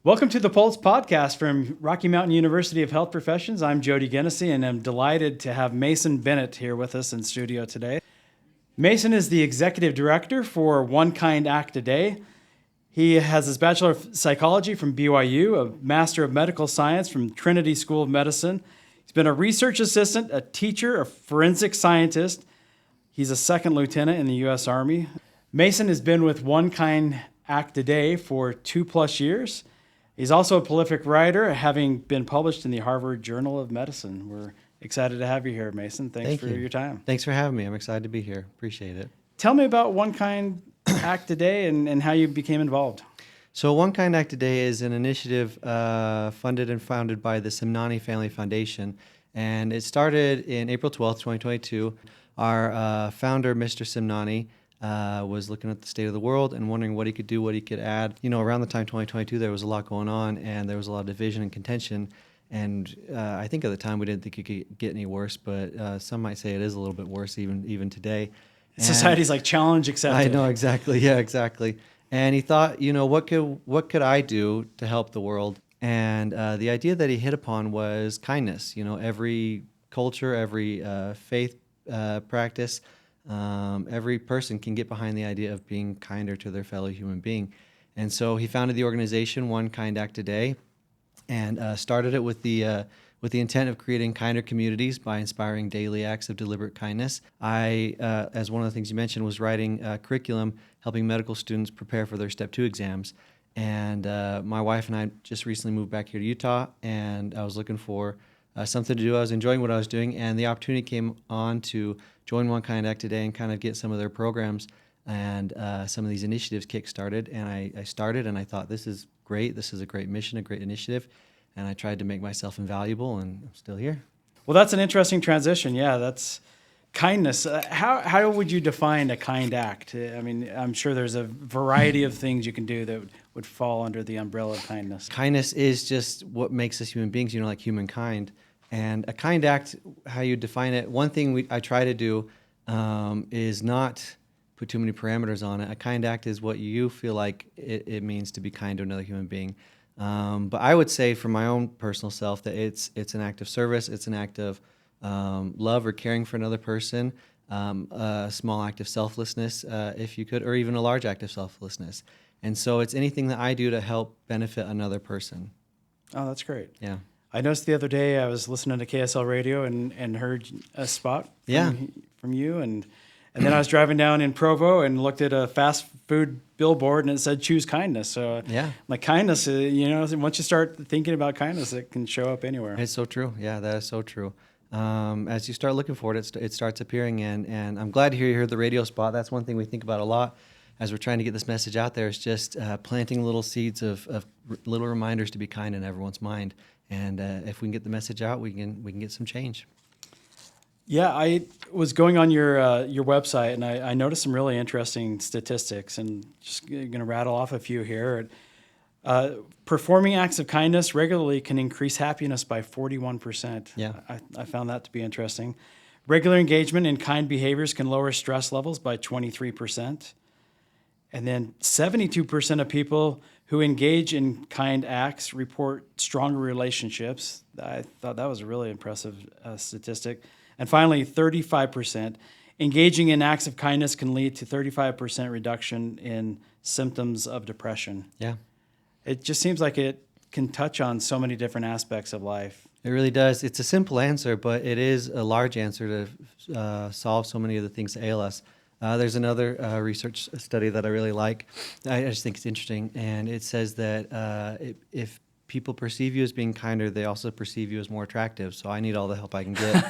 Welcome to the Pulse podcast from Rocky Mountain University of Health Professions. I'm Jody Genessy, and I'm delighted to have Mason Bennett here with us in studio today. Mason is the executive director for One Kind Act a Day. He has his Bachelor of Psychology from BYU, a Master of Medical Science from Trinity School of Medicine. He's been a research assistant, a teacher, a forensic scientist. He's a second lieutenant in the U.S. Army. Mason has been with One Kind Act a Day for 2+ years. He's also a prolific writer, having been published in the Harvard Journal of Medicine. We're excited to have you here, Mason. Thanks for your time. Thanks for having me. I'm excited to be here. Appreciate it. Tell me about One Kind Act a Day and how you became involved. So One Kind Act a Day is an initiative funded and founded by the Simnani Family Foundation. And it started in April 12th, 2022. Our founder, Mr. Simnani, was looking at the state of the world and wondering what he could do, what he could add. You know, around the time 2022, there was a lot going on, and there was a lot of division and contention. And I think at the time we didn't think it could get any worse, but some might say it is a little bit worse even today. And society's like challenge accepted. I know, exactly. Yeah, exactly. And he thought, you know, what could I do to help the world? And the idea that he hit upon was kindness. You know, every culture, every faith practice, every person can get behind the idea of being kinder to their fellow human being. And so he founded the organization One Kind Act a Day and started it with the intent of creating kinder communities by inspiring daily acts of deliberate kindness. I, as one of the things you mentioned, was writing curriculum, helping medical students prepare for their Step 2 exams. And my wife and I just recently moved back here to Utah, and I was looking for something to do. I was enjoying what I was doing, and the opportunity came on to join One Kind Act today and kind of get some of their programs and some of these initiatives kick-started. And I started, and I thought, this is great. This is a great mission, a great initiative. And I tried to make myself invaluable, and I'm still here. Well, that's an interesting transition. Yeah, that's kindness. How would you define a kind act? I mean, I'm sure there's a variety of things you can do that would fall under the umbrella of kindness. Kindness is just what makes us human beings, you know, like humankind. And a kind act, how you define it, one thing I try to do is not put too many parameters on it. A kind act is what you feel like it means to be kind to another human being. But I would say for my own personal self that it's an act of service, it's an act of love or caring for another person, a small act of selflessness, if you could, or even a large act of selflessness. And so it's anything that I do to help benefit another person. Oh, that's great. Yeah. I noticed the other day I was listening to KSL radio and heard a spot from you. And then I was driving down in Provo and looked at a fast food billboard and it said, choose kindness. So like kindness, you know, once you start thinking about kindness, it can show up anywhere. It's so true. Yeah, that is so true. As you start looking for it, it starts appearing. And I'm glad to hear you heard the radio spot. That's one thing we think about a lot as we're trying to get this message out there, is just planting little seeds of little reminders to be kind in everyone's mind. And if we can get the message out, we can get some change. Yeah, I was going on your website, and I noticed some really interesting statistics, and just going to rattle off a few here. Performing acts of kindness regularly can increase happiness by 41%. Yeah. I found that to be interesting. Regular engagement in kind behaviors can lower stress levels by 23%. And then 72% of people who engage in kind acts report stronger relationships. I thought that was a really impressive statistic. And finally, 35%. Engaging in acts of kindness can lead to 35% reduction in symptoms of depression. Yeah. It just seems like it can touch on so many different aspects of life. It really does. It's a simple answer, but it is a large answer to solve so many of the things that ail us. There's another research study that I really like. I just think it's interesting, and it says that if people perceive you as being kinder, they also perceive you as more attractive. So I need all the help I can get,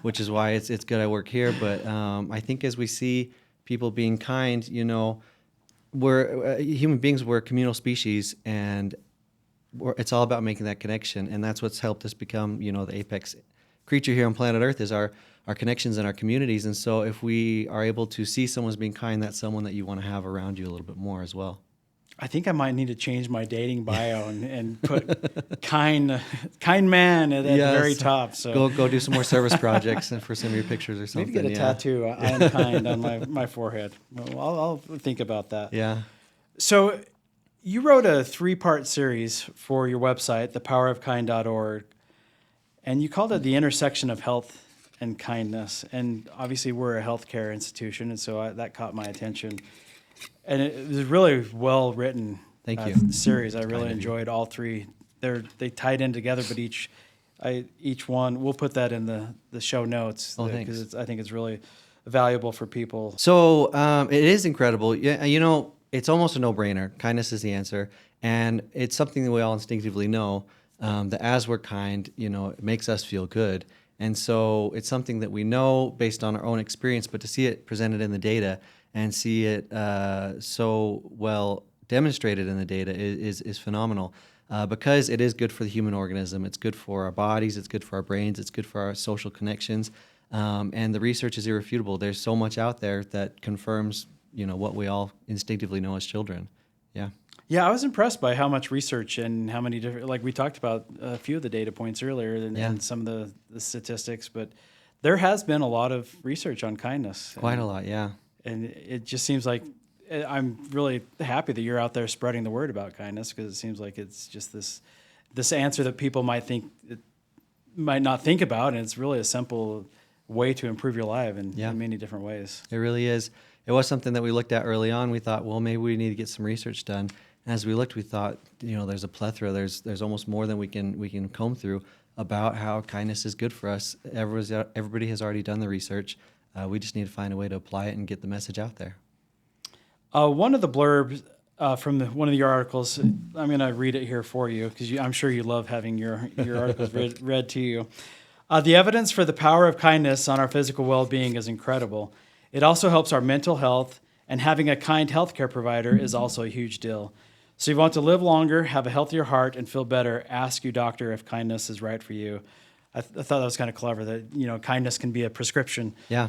which is why it's good I work here. But I think as we see people being kind, you know, we're human beings, we're a communal species, and it's all about making that connection. And that's what's helped us become, you know, the apex creature here on planet Earth is our connections and our communities. And so if we are able to see someone's being kind, that's someone that you want to have around you a little bit more as well. I think I might need to change my dating bio and put kind man at the very top. So go do some more service projects and for some of your pictures or something. Maybe get a tattoo, I am kind, on my forehead. Well, I'll think about that. Yeah. So You wrote a 3-part series for your website, thepowerofkind.org, and you called it The Intersection of Health and Kindness. And obviously we're a healthcare institution, and so that caught my attention. And it was really well written. Thank you. Series. I really Kind of you. enjoyed all three. They tied in together, but each one, we'll put that in the show notes. Oh, thanks. Because I think it's really valuable for people. So it is incredible. Yeah, it's almost a no-brainer. Kindness is the answer, and it's something that we all instinctively know. That as we're kind, it makes us feel good, and so it's something that we know based on our own experience. But to see it presented in the data and see it so well demonstrated in the data is phenomenal. Because it is good for the human organism. It's good for our bodies. It's good for our brains. It's good for our social connections. And the research is irrefutable. There's so much out there that confirms, what we all instinctively know as children. Yeah. Yeah, I was impressed by how much research and how many different, like we talked about a few of the data points earlier and some of the statistics, but there has been a lot of research on kindness. Quite a lot, yeah. And it just seems like I'm really happy that you're out there spreading the word about kindness, because it seems like it's just this answer that people might not think about, and it's really a simple way to improve your life in many different ways. It really is. It was something that we looked at early on. We thought, well, maybe we need to get some research done. And as we looked, we thought, there's a plethora. There's almost more than we can comb through about how kindness is good for us. Everybody has already done the research. We just need to find a way to apply it and get the message out there. One of the blurbs from one of your articles, I'm going to read it here for you, because I'm sure you love having your articles read to you. The evidence for the power of kindness on our physical well-being is incredible. It also helps our mental health, and having a kind healthcare provider is also a huge deal. So if you want to live longer, have a healthier heart, and feel better, ask your doctor if kindness is right for you. I thought that was kind of clever, that kindness can be a prescription. Yeah.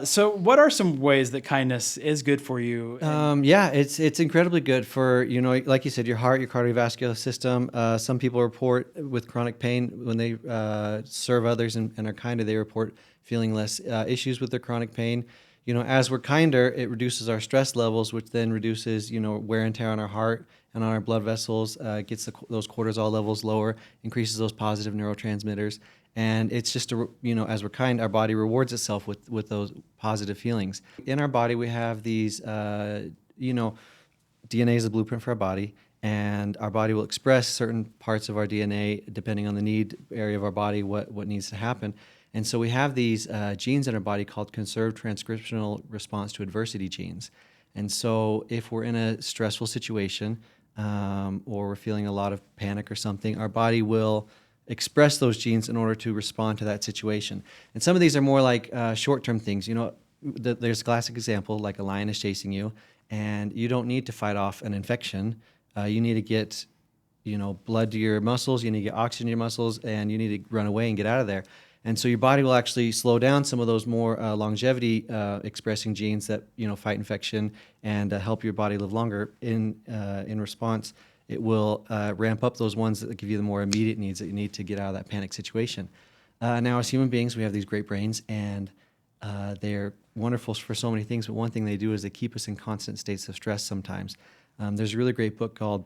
So what are some ways that kindness is good for you? It's incredibly good for, like you said, your heart, your cardiovascular system. Some people report with chronic pain when they serve others and are kinder, they report feeling less issues with their chronic pain. As we're kinder, it reduces our stress levels, which then reduces, wear and tear on our heart and on our blood vessels, gets those cortisol levels lower, increases those positive neurotransmitters. And it's just, as we're kind, our body rewards itself with those positive feelings. In our body, we have these, DNA is the blueprint for our body, and our body will express certain parts of our DNA depending on the need area of our body, what needs to happen. And so we have these genes in our body called conserved transcriptional response to adversity genes. And so if we're in a stressful situation or we're feeling a lot of panic or something, our body will express those genes in order to respond to that situation. And some of these are more like short-term things. There's a classic example, like a lion is chasing you, and you don't need to fight off an infection. You need to get, blood to your muscles, you need to get oxygen to your muscles, and you need to run away and get out of there. And so your body will actually slow down some of those more longevity expressing genes that fight infection and help your body live longer. In response, it will ramp up those ones that give you the more immediate needs that you need to get out of that panic situation. Now, as human beings, we have these great brains, and they're wonderful for so many things, but one thing they do is they keep us in constant states of stress sometimes. There's a really great book called,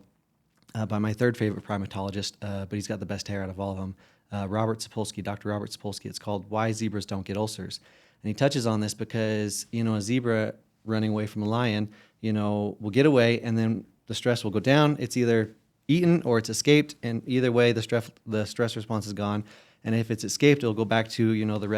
by my third favorite primatologist, but he's got the best hair out of all of them, Dr. Robert Sapolsky. It's called Why Zebras Don't Get Ulcers. And he touches on this because, a zebra running away from a lion, will get away, and then the stress will go down. It's either eaten or it's escaped, and either way, the stress response is gone. And if it's escaped, it'll go back to the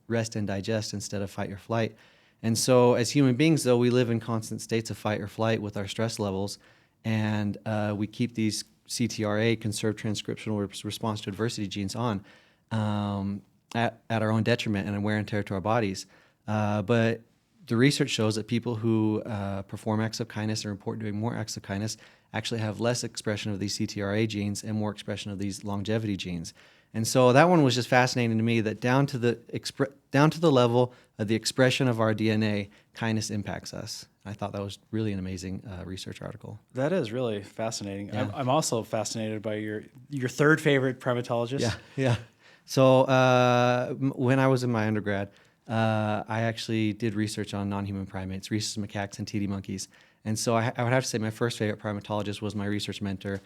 rest and digest instead of fight or flight. And so, as human beings, though, we live in constant states of fight or flight with our stress levels, and we keep these CTRA, conserved transcriptional response to adversity genes on at our own detriment and wear and tear to our bodies. But the research shows that people who perform acts of kindness or report doing more acts of kindness actually have less expression of these CTRA genes and more expression of these longevity genes. And so that one was just fascinating to me, that down to the level of the expression of our DNA, kindness impacts us. I thought that was really an amazing research article. That is really fascinating. Yeah. I'm also fascinated by your third favorite primatologist. Yeah. So when I was in my undergrad, I actually did research on non-human primates, rhesus macaques and teddy monkeys. And so I would have to say my first favorite primatologist was my research mentor,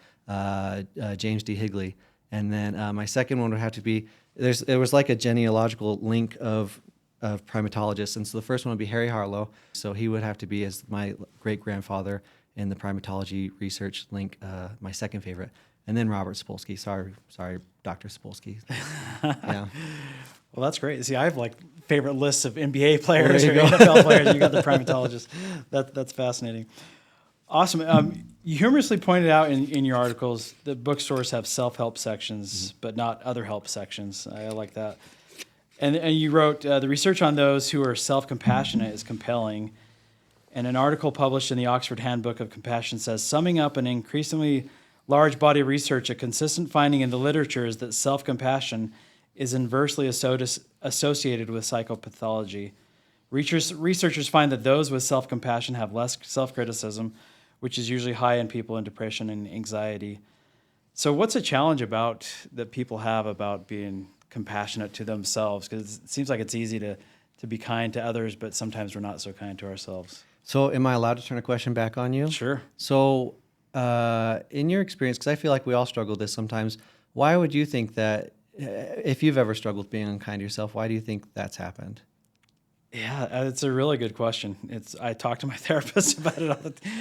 James D. Higley. And then my second one would have to be, it was like a genealogical link of primatologists. And so the first one would be Harry Harlow. So he would have to be as my great-grandfather in the primatology research link, my second favorite. And then Robert Sapolsky. Sorry, Dr. Sapolsky. Yeah. Well, that's great. See, I have like favorite lists of NBA players There or you go. NFL players. You got the primatologist. That's fascinating. Awesome. You humorously pointed out in your articles that bookstores have self-help sections, but not other help sections. I like that. And you wrote, the research on those who are self-compassionate is compelling. And an article published in the Oxford Handbook of Compassion says, summing up an increasingly large body of research, a consistent finding in the literature is that self-compassion is inversely associated with psychopathology. Researchers find that those with self-compassion have less self-criticism, which is usually high in people in depression and anxiety. So what's a challenge that people have about being compassionate to themselves? Because it seems like it's easy to be kind to others, but sometimes we're not so kind to ourselves. So am I allowed to turn a question back on you? Sure. So in your experience, because I feel like we all struggle with this sometimes, why would you think that, if you've ever struggled with being unkind to yourself, why do you think that's happened? Yeah, it's a really good question. I talk to my therapist about it all the time.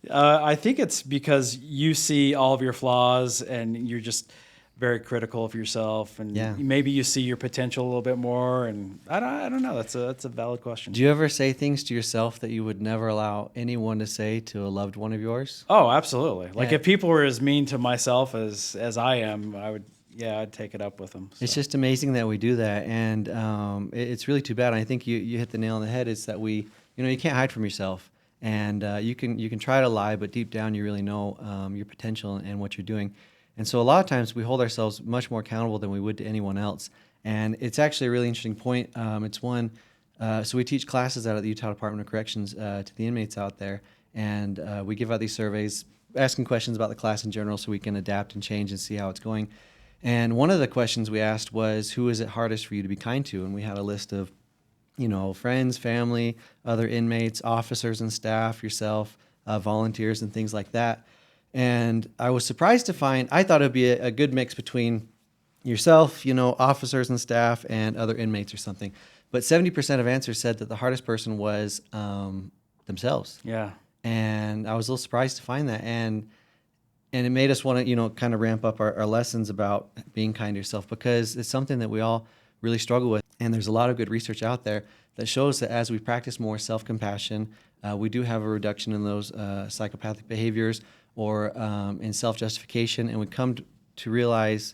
I think it's because you see all of your flaws and you're just very critical of yourself, and maybe you see your potential a little bit more. And I don't know. That's a valid question. Do you ever say things to yourself that you would never allow anyone to say to a loved one of yours? Oh, absolutely. Like if people were as mean to myself as I am, I'd take it up with them. So. It's just amazing that we do that, and it's really too bad. And I think you hit the nail on the head. Is that you can't hide from yourself, and you can try to lie, but deep down you really know your potential and what you're doing. And so a lot of times we hold ourselves much more accountable than we would to anyone else. And it's actually a really interesting point. It's one. So we teach classes out at the Utah Department of Corrections to the inmates out there, and we give out these surveys asking questions about the class in general, so we can adapt and change and see how it's going. And one of the questions we asked was, who is it hardest for you to be kind to? And we had a list of, friends, family, other inmates, officers and staff, yourself, volunteers and things like that. And I was surprised to find, I thought it would be a good mix between yourself, officers and staff and other inmates or something. But 70% of answers said that the hardest person was themselves. Yeah. And I was a little surprised to find that. And it made us want to, kind of ramp up our lessons about being kind to yourself, because it's something that we all really struggle with. And there's a lot of good research out there that shows that as we practice more self-compassion, we do have a reduction in those psychopathic behaviors or in self-justification. And we come to realize,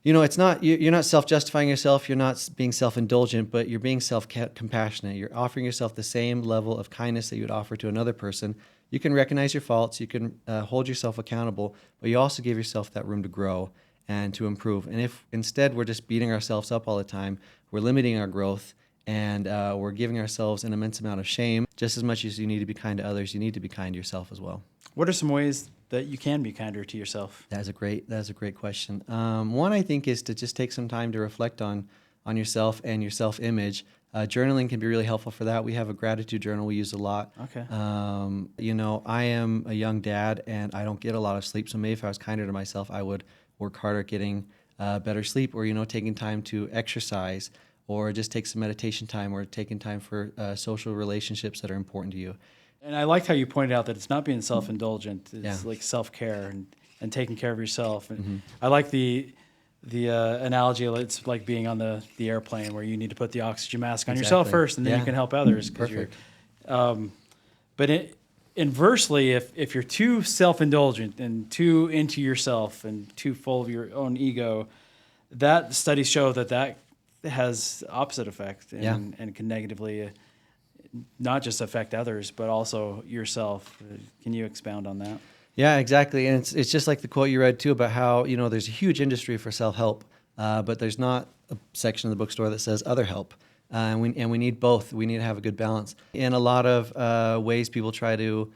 it's not, you're not self-justifying yourself, you're not being self-indulgent, but you're being self-compassionate. You're offering yourself the same level of kindness that you would offer to another person. You can recognize your faults, you can hold yourself accountable, but you also give yourself that room to grow and to improve. And if instead we're just beating ourselves up all the time, we're limiting our growth, and we're giving ourselves an immense amount of shame. Just as much as you need to be kind to others, you need to be kind to yourself as well. What are some ways that you can be kinder to yourself? That's a great question. One, I think, is to just take some time to reflect on yourself and your self-image. Journaling can be really helpful for that. We have a gratitude journal we use a lot. Okay. I am a young dad and I don't get a lot of sleep. So maybe if I was kinder to myself, I would work harder at getting better sleep, or, taking time to exercise, or just take some meditation time, or taking time for social relationships that are important to you. And I liked how you pointed out that it's not being self-indulgent. It's like self-care and taking care of yourself. And I like the analogy. It's like being on the airplane, where you need to put the oxygen mask on yourself first, and then you can help others. Perfect. Inversely, if you're too self-indulgent and too into yourself and too full of your own ego, that studies show that has opposite effect and can negatively not just affect others, but also yourself. Can you expound on that? Yeah, exactly. And it's just like the quote you read too about how, there's a huge industry for self-help, but there's not a section of the bookstore that says other help. And we need both. We need to have a good balance. In a lot of ways, people try to,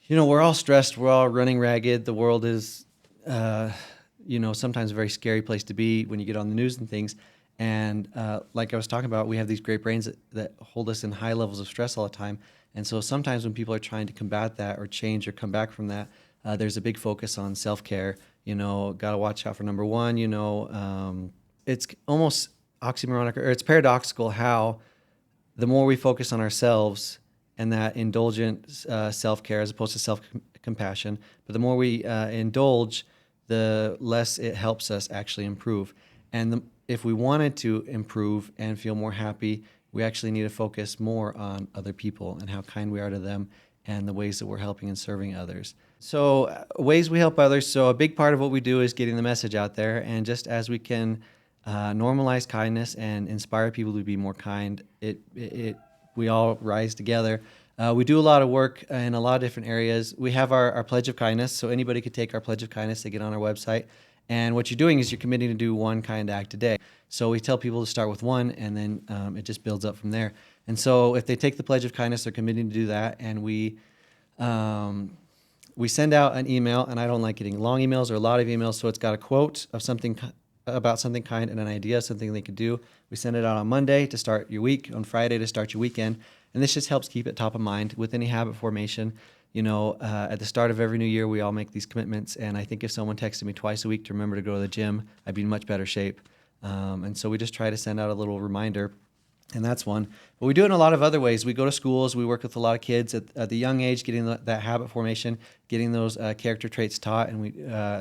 we're all stressed. We're all running ragged. The world is, sometimes a very scary place to be when you get on the news and things. And like I was talking about, we have these great brains that hold us in high levels of stress all the time. And so sometimes when people are trying to combat that or change or come back from that, there's a big focus on self-care. Got to watch out for number one. It's almost oxymoronic, or it's paradoxical how the more we focus on ourselves and that indulgent self-care as opposed to self-compassion, but the more we indulge, the less it helps us actually improve. And if we wanted to improve and feel more happy, we actually need to focus more on other people and how kind we are to them and the ways that we're helping and serving others. So ways we help others. So a big part of what we do is getting the message out there. And just as we can normalize kindness and inspire people to be more kind, we all rise together. We do a lot of work in a lot of different areas. We have our Pledge of Kindness, so anybody could take our Pledge of Kindness. They get on our website. And what you're doing is you're committing to do one kind act a day. So we tell people to start with one, and then it just builds up from there. And so if they take the Pledge of Kindness, they're committing to do that. And we send out an email, and I don't like getting long emails or a lot of emails, so it's got a quote of something about something kind and an idea, something they could do. We send it out on Monday to start your week, on Friday to start your weekend. And this just helps keep it top of mind with any habit formation. At the start of every new year, we all make these commitments. And I think if someone texted me twice a week to remember to go to the gym, I'd be in much better shape. And so we just try to send out a little reminder. And that's one. But we do it in a lot of other ways. We go to schools. We work with a lot of kids at the young age, getting that habit formation, getting those character traits taught. And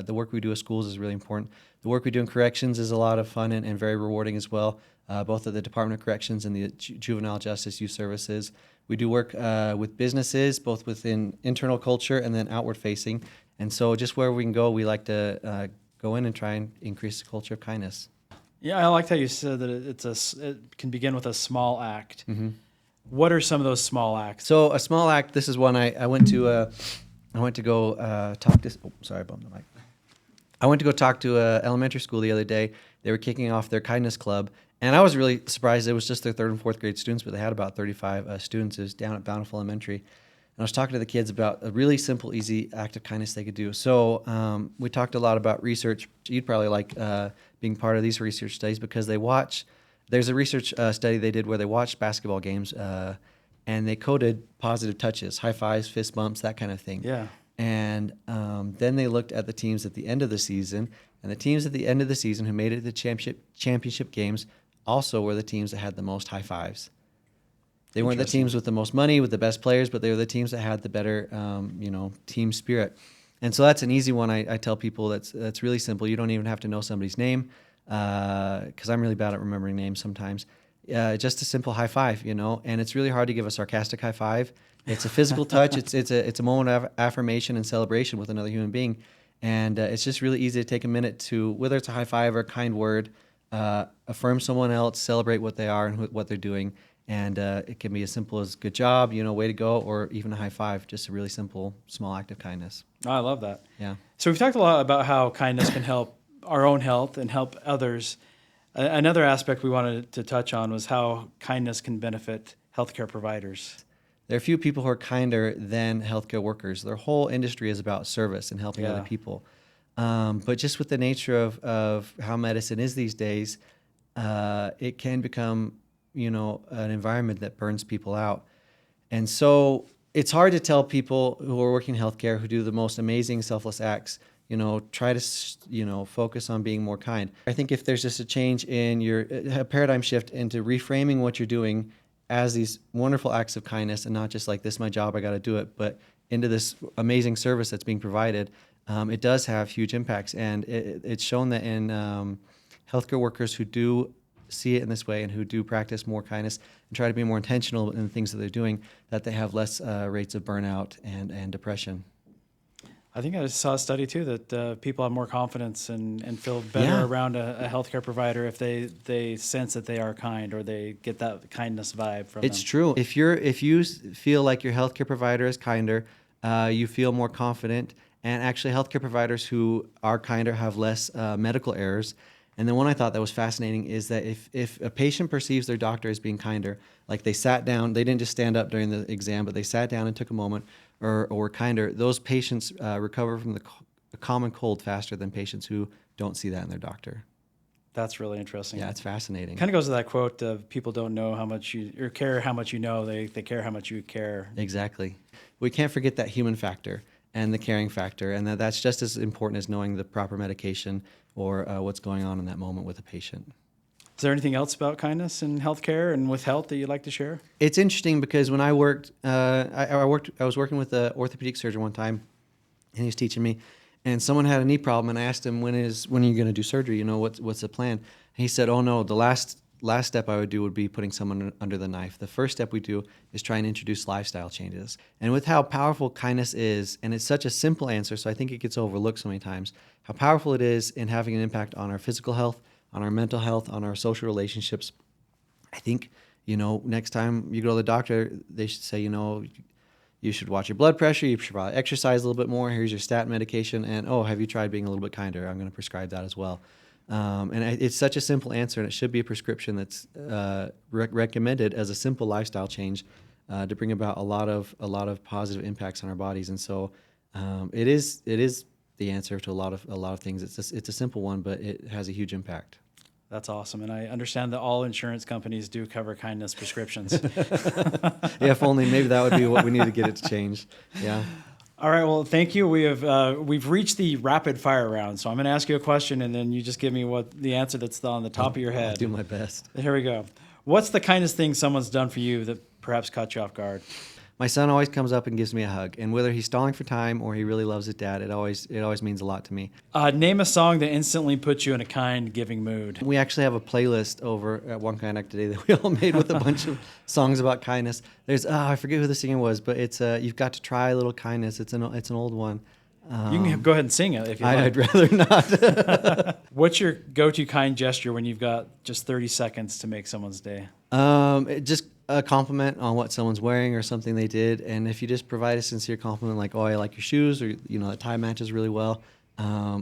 the work we do at schools is really important. The work we do in corrections is a lot of fun and very rewarding as well, both at the Department of Corrections and the Juvenile Justice Youth Services. We do work with businesses, both within internal culture and then outward facing. And so just where we can go, we like to go in and try and increase the culture of kindness. Yeah, I liked how you said that it can begin with a small act. Mm-hmm. What are some of those small acts? So a small act, this is one I went to go talk to, sorry, I bumped the mic. I went to go talk to an elementary school the other day. They were kicking off their kindness club. And I was really surprised. It was just their third and fourth grade students, but they had about 35 students. It was down at Bountiful Elementary. And I was talking to the kids about a really simple, easy act of kindness they could do. So we talked a lot about research. You'd probably like being part of these research studies because there's a research study they did where they watched basketball games and they coded positive touches, high fives, fist bumps, that kind of thing. Yeah. And then they looked at the teams at the end of the season, and the teams at the end of the season who made it to the championship games also were the teams that had the most high fives. They weren't the teams with the most money, with the best players, but they were the teams that had the better, team spirit. And so that's an easy one. I tell people that's really simple. You don't even have to know somebody's name, because I'm really bad at remembering names sometimes. Just a simple high five, and it's really hard to give a sarcastic high five. It's a physical touch. It's a moment of affirmation and celebration with another human being, and it's just really easy to take a minute to, whether it's a high five or a kind word, affirm someone else, celebrate what they are and what they're doing, and it can be as simple as "good job," way to go, or even a high five. Just a really simple, small act of kindness. Oh, I love that. Yeah. So we've talked a lot about how kindness can help our own health and help others. Another aspect we wanted to touch on was how kindness can benefit healthcare providers. There are few people who are kinder than healthcare workers. Their whole industry is about service and helping other people. But just with the nature of how medicine is these days, it can become, an environment that burns people out. And so it's hard to tell people who are working in healthcare who do the most amazing selfless acts, try to, focus on being more kind. I think if there's just a change in a paradigm shift into reframing what you're doing as these wonderful acts of kindness and not just like, this is my job, I got to do it, but into this amazing service that's being provided, it does have huge impacts. And it's shown that in healthcare workers who do see it in this way and who do practice more kindness and try to be more intentional in the things that they're doing, that they have less rates of burnout and depression. I think I saw a study too that people have more confidence and feel better around a healthcare provider if they sense that they are kind or they get that kindness vibe from them. It's true. If you feel like your healthcare provider is kinder, you feel more confident. And actually, healthcare providers who are kinder have less medical errors. And then one I thought that was fascinating is that if a patient perceives their doctor as being kinder, like they sat down, they didn't just stand up during the exam, but they sat down and took a moment, or were kinder, those patients recover from the common cold faster than patients who don't see that in their doctor. That's really interesting. Yeah, it's fascinating. Kind of goes to that quote of people don't know how much you, or care how much you know, they care how much you care. Exactly. We can't forget that human factor and the caring factor, and that's just as important as knowing the proper medication or what's going on in that moment with a patient. Is there anything else about kindness in healthcare and with health that you'd like to share? It's interesting because when I worked, I was working with an orthopedic surgeon one time, and he was teaching me, and someone had a knee problem, and I asked him, when are you going to do surgery? You know, what's the plan? And he said, oh no, the last step I would do would be putting someone under the knife. The first step we do is try and introduce lifestyle changes. And with how powerful kindness is, and it's such a simple answer, so I think it gets overlooked so many times, how powerful it is in having an impact on our physical health, on our mental health, on our social relationships. I think, next time you go to the doctor, they should say, you should watch your blood pressure, you should probably exercise a little bit more, here's your statin medication, and have you tried being a little bit kinder? I'm going to prescribe that as well. It's such a simple answer, and it should be a prescription that's recommended as a simple lifestyle change to bring about a lot of positive impacts on our bodies. And so it is the answer to a lot of things. It's a simple one, but it has a huge impact. That's awesome. And I understand that all insurance companies do cover kindness prescriptions. Yeah, if only. Maybe that would be what we need to get it to change. Yeah. All right. Well, thank you. We've reached the rapid fire round. So I'm going to ask you a question, and then you just give me what the answer that's on the top of your head. I'll do my best. Here we go. What's the kindest thing someone's done for you that perhaps caught you off guard? My son always comes up and gives me a hug, and whether he's stalling for time or he really loves his dad, it always means a lot to me. Name a song that instantly puts you in a kind, giving mood. We actually have a playlist over at One Kind Act today that we all made with a bunch of songs about kindness. There's I forget who the singer was, but it's You've Got to Try a Little Kindness. It's an old one. You can go ahead and sing it if you like. I'd rather not. What's your go-to kind gesture when you've got just 30 seconds to make someone's day? Just a compliment on what someone's wearing or something they did, and if you just provide a sincere compliment like, I like your shoes, or that tie matches really well,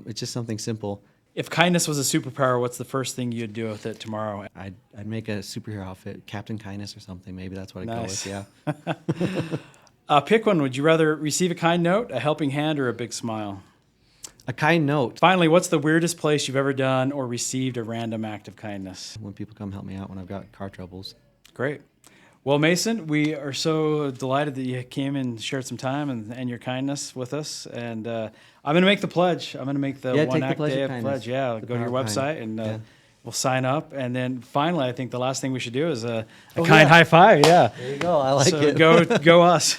it's just something simple. If kindness was a superpower, what's the first thing you'd do with it tomorrow? I'd make a superhero outfit, Captain Kindness or something. Maybe that's what I'd Nice. go with. Yeah. Pick one. Would you rather receive a kind note, a helping hand, or a big smile? A kind note. Finally, what's the weirdest place you've ever done or received a random act of kindness? When people come help me out when I've got car troubles. Great. Well, Mason, we are so delighted that you came and shared some time and your kindness with us. And I'm going to make the pledge. I'm going to make the One Act Day of pledge. Yeah, go to your website and we'll sign up. And then finally, I think the last thing we should do is a kind high five. Yeah. There you go. I like so it. Go us.